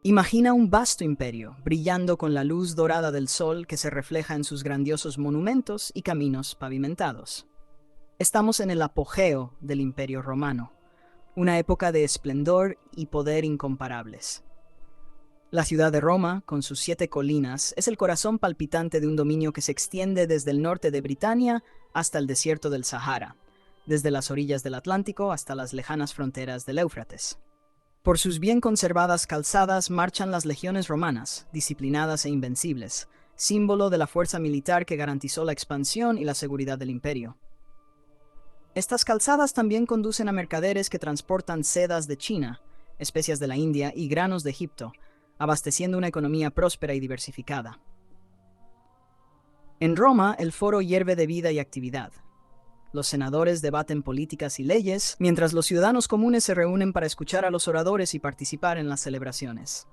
Imagina un vasto imperio, brillando con la luz dorada del sol que se refleja en sus grandiosos monumentos y caminos pavimentados. Estamos en el apogeo del Imperio Romano, una época de esplendor y poder incomparables. La ciudad de Roma, con sus 7 colinas, es el corazón palpitante de un dominio que se extiende desde el norte de Britania hasta el desierto del Sahara, desde las orillas del Atlántico hasta las lejanas fronteras del Éufrates. Por sus bien conservadas calzadas marchan las legiones romanas, disciplinadas e invencibles, símbolo de la fuerza militar que garantizó la expansión y la seguridad del imperio. Estas calzadas también conducen a mercaderes que transportan sedas de China, especias de la India y granos de Egipto, abasteciendo una economía próspera y diversificada. En Roma, el foro hierve de vida y actividad. Los senadores debaten políticas y leyes, mientras los ciudadanos comunes se reúnen para escuchar a los oradores y participar en las celebraciones.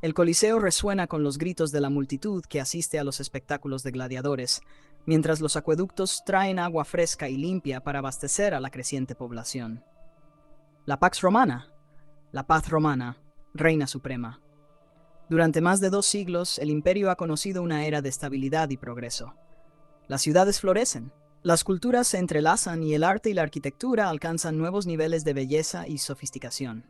El Coliseo resuena con los gritos de la multitud que asiste a los espectáculos de gladiadores, mientras los acueductos traen agua fresca y limpia para abastecer a la creciente población. La Pax Romana, la paz romana, reina suprema. Durante más de 2 siglos, el imperio ha conocido una era de estabilidad y progreso. Las ciudades florecen, las culturas se entrelazan y el arte y la arquitectura alcanzan nuevos niveles de belleza y sofisticación.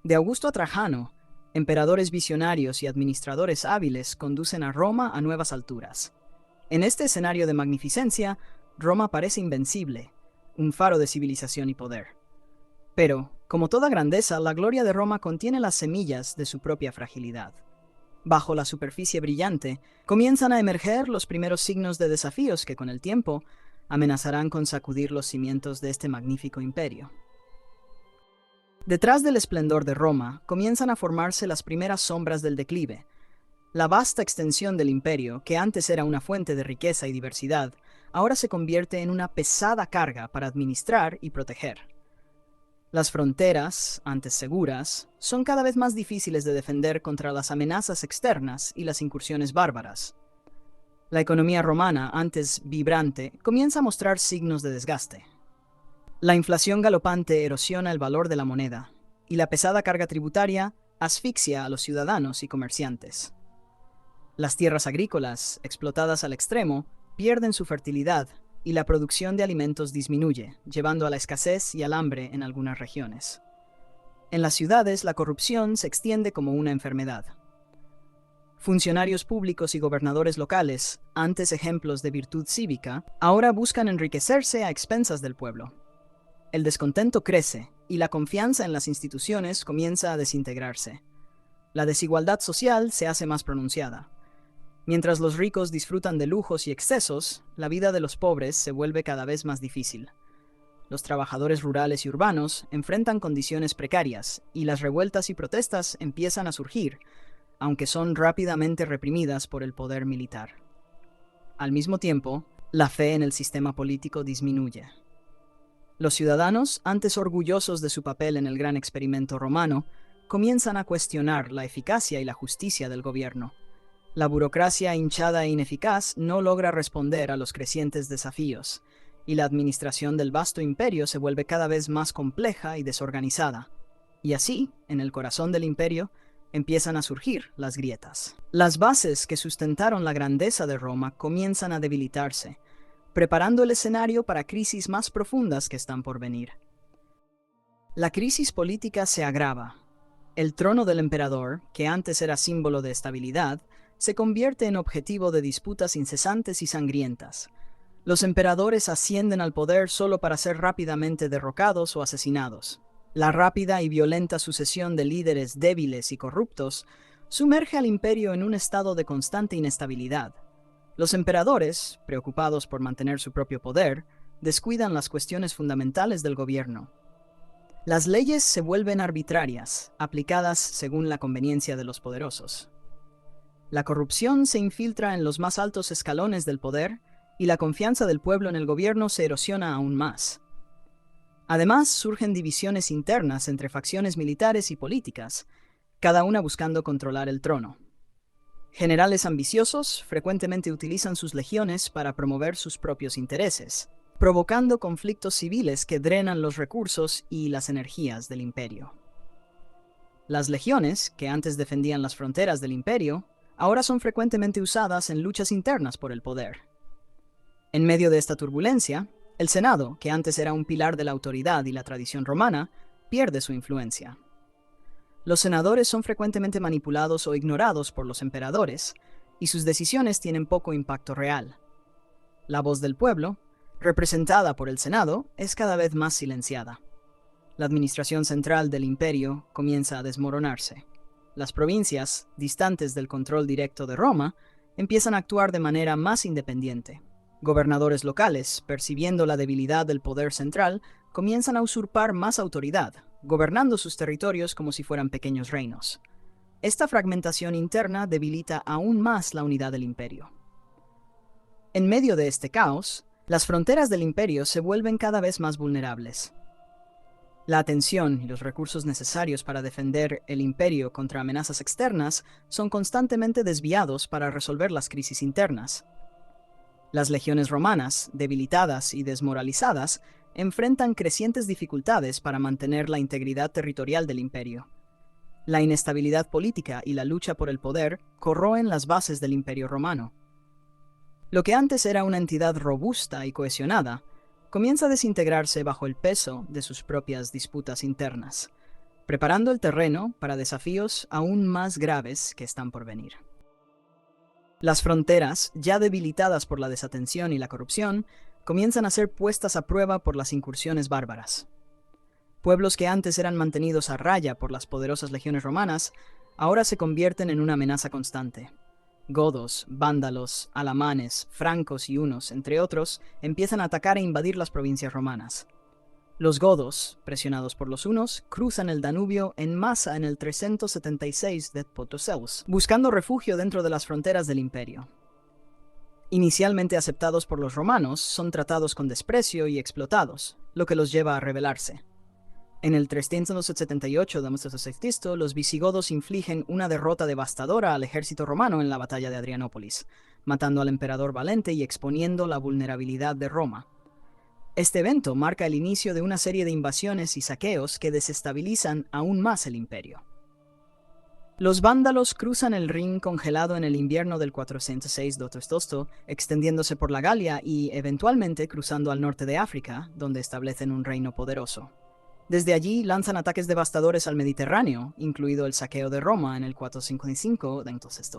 De Augusto a Trajano, emperadores visionarios y administradores hábiles conducen a Roma a nuevas alturas. En este escenario de magnificencia, Roma parece invencible, un faro de civilización y poder. Pero, como toda grandeza, la gloria de Roma contiene las semillas de su propia fragilidad. Bajo la superficie brillante, comienzan a emerger los primeros signos de desafíos que, con el tiempo, amenazarán con sacudir los cimientos de este magnífico imperio. Detrás del esplendor de Roma, comienzan a formarse las primeras sombras del declive. La vasta extensión del imperio, que antes era una fuente de riqueza y diversidad, ahora se convierte en una pesada carga para administrar y proteger. Las fronteras, antes seguras, son cada vez más difíciles de defender contra las amenazas externas y las incursiones bárbaras. La economía romana, antes vibrante, comienza a mostrar signos de desgaste. La inflación galopante erosiona el valor de la moneda, y la pesada carga tributaria asfixia a los ciudadanos y comerciantes. Las tierras agrícolas, explotadas al extremo, pierden su fertilidad y la producción de alimentos disminuye, llevando a la escasez y al hambre en algunas regiones. En las ciudades, la corrupción se extiende como una enfermedad. Funcionarios públicos y gobernadores locales, antes ejemplos de virtud cívica, ahora buscan enriquecerse a expensas del pueblo. El descontento crece y la confianza en las instituciones comienza a desintegrarse. La desigualdad social se hace más pronunciada. Mientras los ricos disfrutan de lujos y excesos, la vida de los pobres se vuelve cada vez más difícil. Los trabajadores rurales y urbanos enfrentan condiciones precarias y las revueltas y protestas empiezan a surgir, aunque son rápidamente reprimidas por el poder militar. Al mismo tiempo, la fe en el sistema político disminuye. Los ciudadanos, antes orgullosos de su papel en el gran experimento romano, comienzan a cuestionar la eficacia y la justicia del gobierno. La burocracia hinchada e ineficaz no logra responder a los crecientes desafíos, y la administración del vasto imperio se vuelve cada vez más compleja y desorganizada. Y así, en el corazón del imperio, empiezan a surgir las grietas. Las bases que sustentaron la grandeza de Roma comienzan a debilitarse, preparando el escenario para crisis más profundas que están por venir. La crisis política se agrava. El trono del emperador, que antes era símbolo de estabilidad, se convierte en objetivo de disputas incesantes y sangrientas. Los emperadores ascienden al poder solo para ser rápidamente derrocados o asesinados. La rápida y violenta sucesión de líderes débiles y corruptos sumerge al imperio en un estado de constante inestabilidad. Los emperadores, preocupados por mantener su propio poder, descuidan las cuestiones fundamentales del gobierno. Las leyes se vuelven arbitrarias, aplicadas según la conveniencia de los poderosos. La corrupción se infiltra en los más altos escalones del poder y la confianza del pueblo en el gobierno se erosiona aún más. Además, surgen divisiones internas entre facciones militares y políticas, cada una buscando controlar el trono. Generales ambiciosos frecuentemente utilizan sus legiones para promover sus propios intereses, provocando conflictos civiles que drenan los recursos y las energías del imperio. Las legiones, que antes defendían las fronteras del imperio, ahora son frecuentemente usadas en luchas internas por el poder. En medio de esta turbulencia, el Senado, que antes era un pilar de la autoridad y la tradición romana, pierde su influencia. Los senadores son frecuentemente manipulados o ignorados por los emperadores, y sus decisiones tienen poco impacto real. La voz del pueblo, representada por el Senado, es cada vez más silenciada. La administración central del imperio comienza a desmoronarse. Las provincias, distantes del control directo de Roma, empiezan a actuar de manera más independiente. Gobernadores locales, percibiendo la debilidad del poder central, comienzan a usurpar más autoridad, gobernando sus territorios como si fueran pequeños reinos. Esta fragmentación interna debilita aún más la unidad del imperio. En medio de este caos, las fronteras del imperio se vuelven cada vez más vulnerables. La atención y los recursos necesarios para defender el imperio contra amenazas externas son constantemente desviados para resolver las crisis internas. Las legiones romanas, debilitadas y desmoralizadas, enfrentan crecientes dificultades para mantener la integridad territorial del imperio. La inestabilidad política y la lucha por el poder corroen las bases del imperio romano. Lo que antes era una entidad robusta y cohesionada, comienza a desintegrarse bajo el peso de sus propias disputas internas, preparando el terreno para desafíos aún más graves que están por venir. Las fronteras, ya debilitadas por la desatención y la corrupción, comienzan a ser puestas a prueba por las incursiones bárbaras. Pueblos que antes eran mantenidos a raya por las poderosas legiones romanas, ahora se convierten en una amenaza constante. Godos, vándalos, alamanes, francos y hunos, entre otros, empiezan a atacar e invadir las provincias romanas. Los godos, presionados por los hunos, cruzan el Danubio en masa en el 376 de Potoseus, buscando refugio dentro de las fronteras del imperio. Inicialmente aceptados por los romanos, son tratados con desprecio y explotados, lo que los lleva a rebelarse. En el 378 d.C., los visigodos infligen una derrota devastadora al ejército romano en la batalla de Adrianópolis, matando al emperador Valente y exponiendo la vulnerabilidad de Roma. Este evento marca el inicio de una serie de invasiones y saqueos que desestabilizan aún más el imperio. Los vándalos cruzan el Rin congelado en el invierno del 406 d.C., extendiéndose por la Galia y, eventualmente, cruzando al norte de África, donde establecen un reino poderoso. Desde allí lanzan ataques devastadores al Mediterráneo, incluido el saqueo de Roma en el 455 d.C.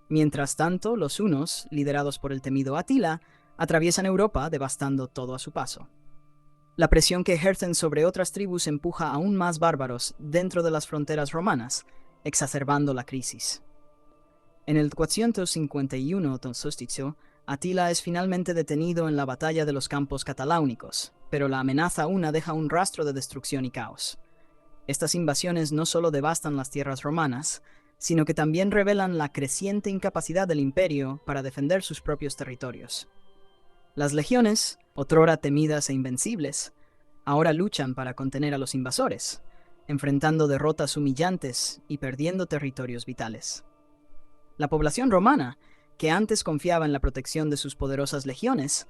Mientras tanto, los hunos, liderados por el temido Atila, atraviesan Europa devastando todo a su paso. La presión que ejercen sobre otras tribus empuja aún más bárbaros dentro de las fronteras romanas, exacerbando la crisis. En el 451 d.C., Atila es finalmente detenido en la batalla de los Campos Cataláunicos, pero la amenaza una deja un rastro de destrucción y caos. Estas invasiones no solo devastan las tierras romanas, sino que también revelan la creciente incapacidad del imperio para defender sus propios territorios. Las legiones, otrora temidas e invencibles, ahora luchan para contener a los invasores, enfrentando derrotas humillantes y perdiendo territorios vitales. La población romana, que antes confiaba en la protección de sus poderosas legiones,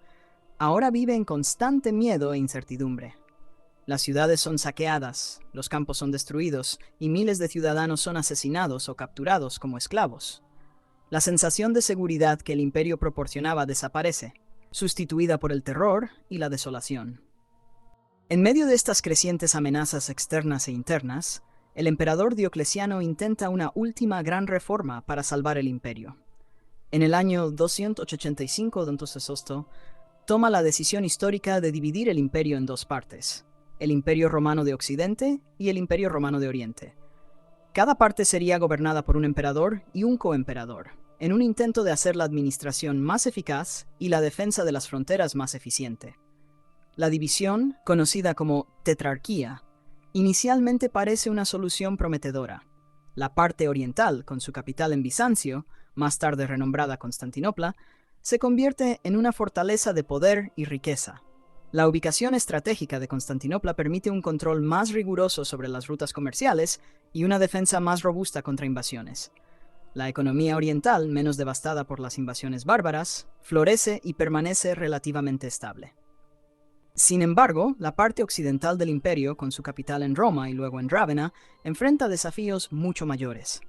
ahora vive en constante miedo e incertidumbre. Las ciudades son saqueadas, los campos son destruidos y miles de ciudadanos son asesinados o capturados como esclavos. La sensación de seguridad que el imperio proporcionaba desaparece, sustituida por el terror y la desolación. En medio de estas crecientes amenazas externas e internas, el emperador Diocleciano intenta una última gran reforma para salvar el imperio. En el año 285 d.C., toma la decisión histórica de dividir el imperio en dos partes, el Imperio Romano de Occidente y el Imperio Romano de Oriente. Cada parte sería gobernada por un emperador y un coemperador, en un intento de hacer la administración más eficaz y la defensa de las fronteras más eficiente. La división, conocida como tetrarquía, inicialmente parece una solución prometedora. La parte oriental, con su capital en Bizancio, más tarde renombrada Constantinopla, se convierte en una fortaleza de poder y riqueza. La ubicación estratégica de Constantinopla permite un control más riguroso sobre las rutas comerciales y una defensa más robusta contra invasiones. La economía oriental, menos devastada por las invasiones bárbaras, florece y permanece relativamente estable. Sin embargo, la parte occidental del imperio, con su capital en Roma y luego en Rávena, enfrenta desafíos mucho mayores.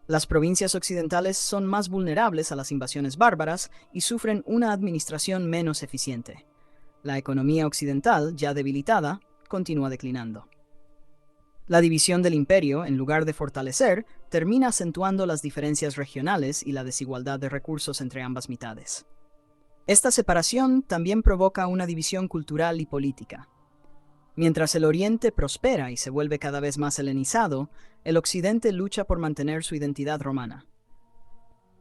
Las provincias occidentales son más vulnerables a las invasiones bárbaras y sufren una administración menos eficiente. La economía occidental, ya debilitada, continúa declinando. La división del imperio, en lugar de fortalecer, termina acentuando las diferencias regionales y la desigualdad de recursos entre ambas mitades. Esta separación también provoca una división cultural y política. Mientras el Oriente prospera y se vuelve cada vez más helenizado, el Occidente lucha por mantener su identidad romana.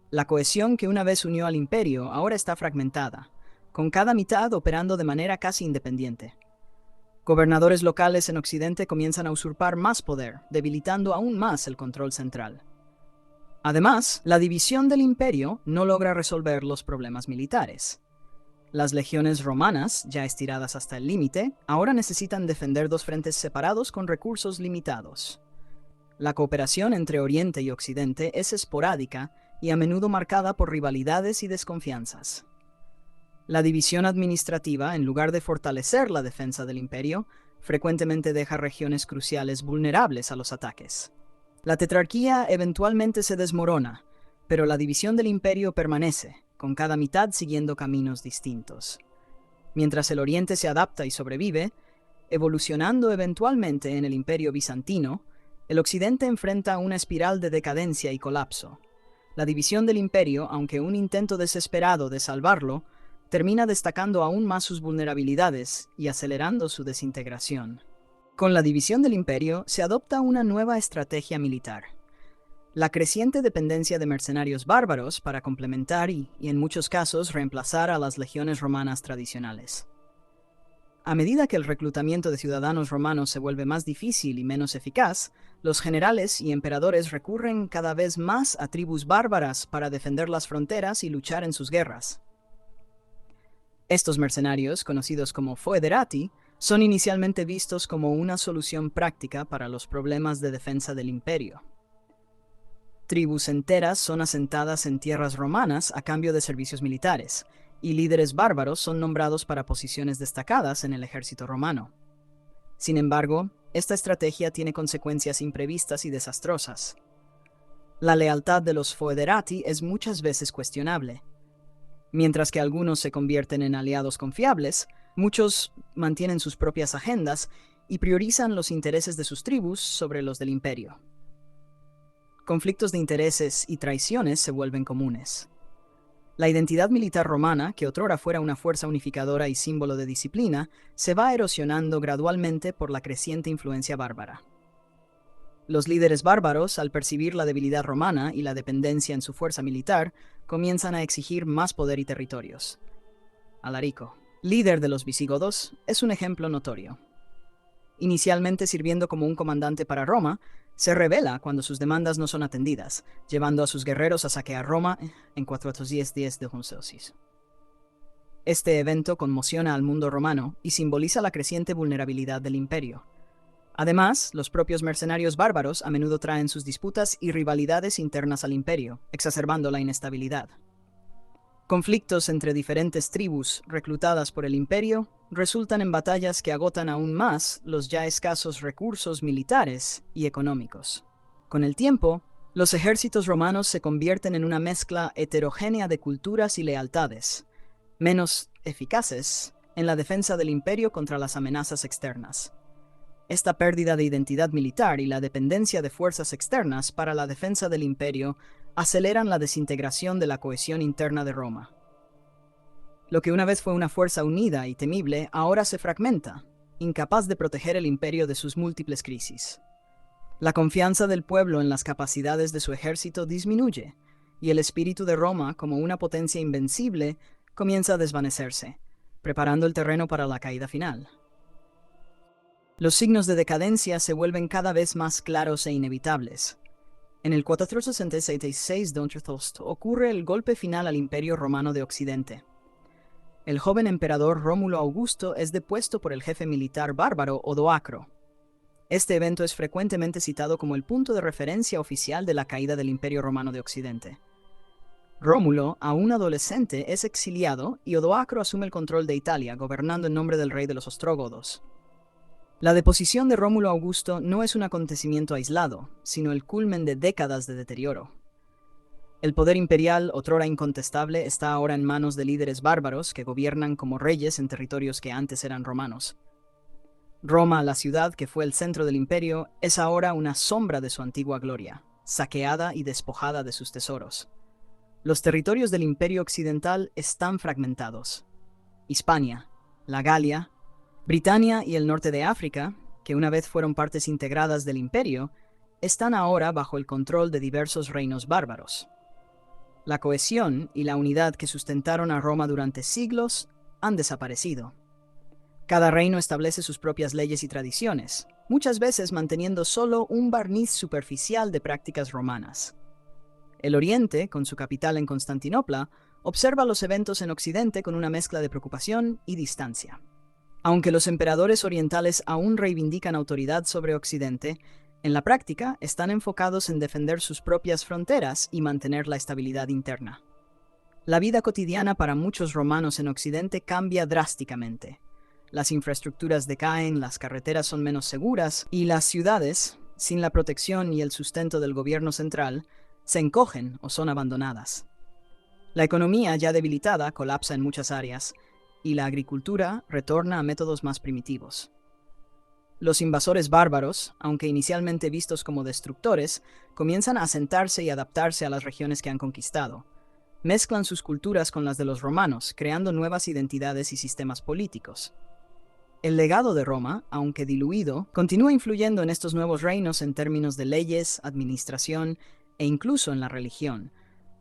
La cohesión que una vez unió al imperio ahora está fragmentada, con cada mitad operando de manera casi independiente. Gobernadores locales en Occidente comienzan a usurpar más poder, debilitando aún más el control central. Además, la división del imperio no logra resolver los problemas militares. Las legiones romanas, ya estiradas hasta el límite, ahora necesitan defender dos frentes separados con recursos limitados. La cooperación entre Oriente y Occidente es esporádica y a menudo marcada por rivalidades y desconfianzas. La división administrativa, en lugar de fortalecer la defensa del imperio, frecuentemente deja regiones cruciales vulnerables a los ataques. La tetrarquía eventualmente se desmorona, pero la división del imperio permanece, con cada mitad siguiendo caminos distintos. Mientras el Oriente se adapta y sobrevive, evolucionando eventualmente en el Imperio bizantino, el Occidente enfrenta una espiral de decadencia y colapso. La división del imperio, aunque un intento desesperado de salvarlo, termina destacando aún más sus vulnerabilidades y acelerando su desintegración. Con la división del imperio se adopta una nueva estrategia militar. La creciente dependencia de mercenarios bárbaros para complementar y en muchos casos, reemplazar a las legiones romanas tradicionales. A medida que el reclutamiento de ciudadanos romanos se vuelve más difícil y menos eficaz, los generales y emperadores recurren cada vez más a tribus bárbaras para defender las fronteras y luchar en sus guerras. Estos mercenarios, conocidos como foederati, son inicialmente vistos como una solución práctica para los problemas de defensa del imperio. Tribus enteras son asentadas en tierras romanas a cambio de servicios militares, y líderes bárbaros son nombrados para posiciones destacadas en el ejército romano. Sin embargo, esta estrategia tiene consecuencias imprevistas y desastrosas. La lealtad de los foederati es muchas veces cuestionable. Mientras que algunos se convierten en aliados confiables, muchos mantienen sus propias agendas y priorizan los intereses de sus tribus sobre los del imperio. Conflictos de intereses y traiciones se vuelven comunes. La identidad militar romana, que otrora fuera una fuerza unificadora y símbolo de disciplina, se va erosionando gradualmente por la creciente influencia bárbara. Los líderes bárbaros, al percibir la debilidad romana y la dependencia en su fuerza militar, comienzan a exigir más poder y territorios. Alarico, líder de los visigodos, es un ejemplo notorio. Inicialmente sirviendo como un comandante para Roma, se rebela cuando sus demandas no son atendidas, llevando a sus guerreros a saquear Roma en 410 de Celsius. Este evento conmociona al mundo romano y simboliza la creciente vulnerabilidad del imperio. Además, los propios mercenarios bárbaros a menudo traen sus disputas y rivalidades internas al imperio, exacerbando la inestabilidad. Conflictos entre diferentes tribus reclutadas por el imperio resultan en batallas que agotan aún más los ya escasos recursos militares y económicos. Con el tiempo, los ejércitos romanos se convierten en una mezcla heterogénea de culturas y lealtades, menos eficaces en la defensa del imperio contra las amenazas externas. Esta pérdida de identidad militar y la dependencia de fuerzas externas para la defensa del imperio aceleran la desintegración de la cohesión interna de Roma. Lo que una vez fue una fuerza unida y temible, ahora se fragmenta, incapaz de proteger el imperio de sus múltiples crisis. La confianza del pueblo en las capacidades de su ejército disminuye, y el espíritu de Roma, como una potencia invencible, comienza a desvanecerse, preparando el terreno para la caída final. Los signos de decadencia se vuelven cada vez más claros e inevitables. En el 466 ocurre el golpe final al Imperio Romano de Occidente. El joven emperador Rómulo Augusto es depuesto por el jefe militar bárbaro Odoacro. Este evento es frecuentemente citado como el punto de referencia oficial de la caída del Imperio Romano de Occidente. Rómulo, aún adolescente, es exiliado y Odoacro asume el control de Italia, gobernando en nombre del rey de los ostrógodos. La deposición de Rómulo Augusto no es un acontecimiento aislado, sino el culmen de décadas de deterioro. El poder imperial, otrora incontestable, está ahora en manos de líderes bárbaros que gobiernan como reyes en territorios que antes eran romanos. Roma, la ciudad que fue el centro del imperio, es ahora una sombra de su antigua gloria, saqueada y despojada de sus tesoros. Los territorios del imperio occidental están fragmentados. Hispania, la Galia, Britania y el norte de África, que una vez fueron partes integradas del imperio, están ahora bajo el control de diversos reinos bárbaros. La cohesión y la unidad que sustentaron a Roma durante siglos han desaparecido. Cada reino establece sus propias leyes y tradiciones, muchas veces manteniendo solo un barniz superficial de prácticas romanas. El Oriente, con su capital en Constantinopla, observa los eventos en Occidente con una mezcla de preocupación y distancia. Aunque los emperadores orientales aún reivindican autoridad sobre Occidente, en la práctica están enfocados en defender sus propias fronteras y mantener la estabilidad interna. La vida cotidiana para muchos romanos en Occidente cambia drásticamente. Las infraestructuras decaen, las carreteras son menos seguras y las ciudades, sin la protección y el sustento del gobierno central, se encogen o son abandonadas. La economía, ya debilitada, colapsa en muchas áreas, y la agricultura retorna a métodos más primitivos. Los invasores bárbaros, aunque inicialmente vistos como destructores, comienzan a asentarse y adaptarse a las regiones que han conquistado. Mezclan sus culturas con las de los romanos, creando nuevas identidades y sistemas políticos. El legado de Roma, aunque diluido, continúa influyendo en estos nuevos reinos en términos de leyes, administración e incluso en la religión,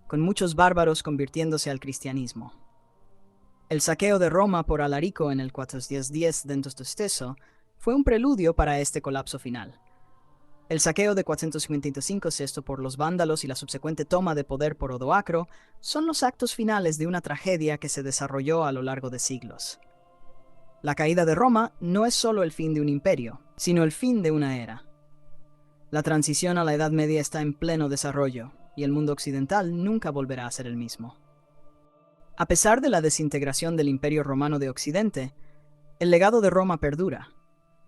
con muchos bárbaros convirtiéndose al cristianismo. El saqueo de Roma por Alarico en el 410 d.C. fue un preludio para este colapso final. El saqueo de 455 VI por los vándalos y la subsecuente toma de poder por Odoacro son los actos finales de una tragedia que se desarrolló a lo largo de siglos. La caída de Roma no es solo el fin de un imperio, sino el fin de una era. La transición a la Edad Media está en pleno desarrollo, y el mundo occidental nunca volverá a ser el mismo. A pesar de la desintegración del Imperio Romano de Occidente, el legado de Roma perdura.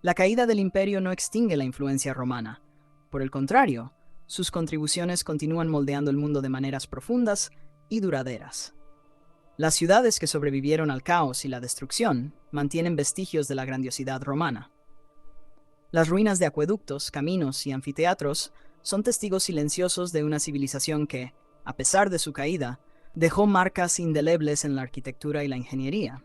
La caída del imperio no extingue la influencia romana. Por el contrario, sus contribuciones continúan moldeando el mundo de maneras profundas y duraderas. Las ciudades que sobrevivieron al caos y la destrucción mantienen vestigios de la grandiosidad romana. Las ruinas de acueductos, caminos y anfiteatros son testigos silenciosos de una civilización que, a pesar de su caída, dejó marcas indelebles en la arquitectura y la ingeniería.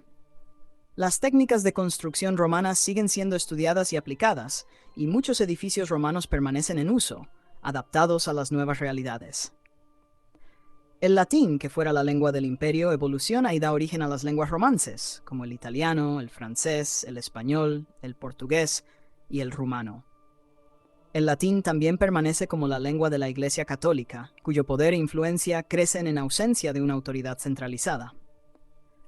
Las técnicas de construcción romanas siguen siendo estudiadas y aplicadas, y muchos edificios romanos permanecen en uso, adaptados a las nuevas realidades. El latín, que fuera la lengua del imperio, evoluciona y da origen a las lenguas romances, como el italiano, el francés, el español, el portugués y el rumano. El latín también permanece como la lengua de la Iglesia católica, cuyo poder e influencia crecen en ausencia de una autoridad centralizada.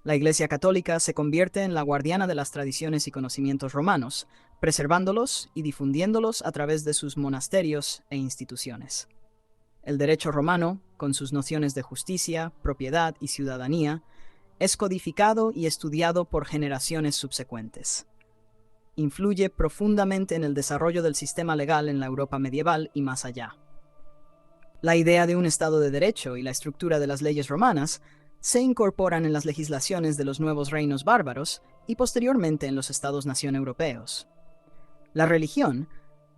La Iglesia católica se convierte en la guardiana de las tradiciones y conocimientos romanos, preservándolos y difundiéndolos a través de sus monasterios e instituciones. El derecho romano, con sus nociones de justicia, propiedad y ciudadanía, es codificado y estudiado por generaciones subsecuentes. Influye profundamente en el desarrollo del sistema legal en la Europa medieval y más allá. La idea de un Estado de Derecho y la estructura de las leyes romanas se incorporan en las legislaciones de los nuevos reinos bárbaros y posteriormente en los Estados-nación europeos. La religión,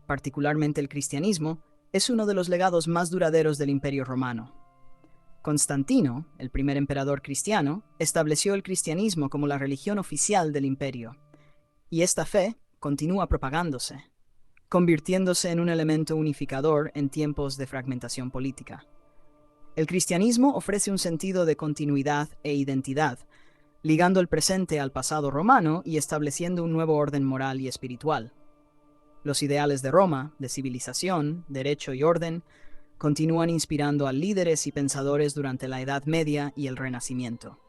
particularmente el cristianismo, es uno de los legados más duraderos del Imperio Romano. Constantino, el primer emperador cristiano, estableció el cristianismo como la religión oficial del imperio, y esta fe continúa propagándose, convirtiéndose en un elemento unificador en tiempos de fragmentación política. El cristianismo ofrece un sentido de continuidad e identidad, ligando el presente al pasado romano y estableciendo un nuevo orden moral y espiritual. Los ideales de Roma, de civilización, derecho y orden, continúan inspirando a líderes y pensadores durante la Edad Media y el Renacimiento.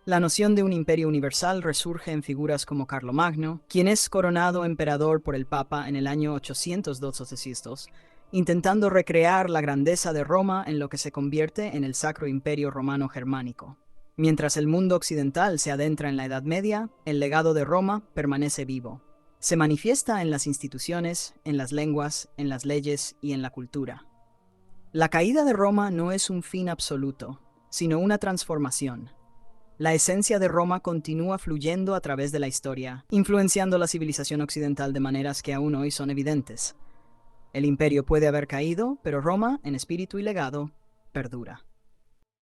La noción de un imperio universal resurge en figuras como Carlomagno, quien es coronado emperador por el Papa en el año 812 a.C., intentando recrear la grandeza de Roma en lo que se convierte en el Sacro Imperio Romano Germánico. Mientras el mundo occidental se adentra en la Edad Media, el legado de Roma permanece vivo. Se manifiesta en las instituciones, en las lenguas, en las leyes y en la cultura. La caída de Roma no es un fin absoluto, sino una transformación. La esencia de Roma continúa fluyendo a través de la historia, influenciando la civilización occidental de maneras que aún hoy son evidentes. El imperio puede haber caído, pero Roma, en espíritu y legado, perdura.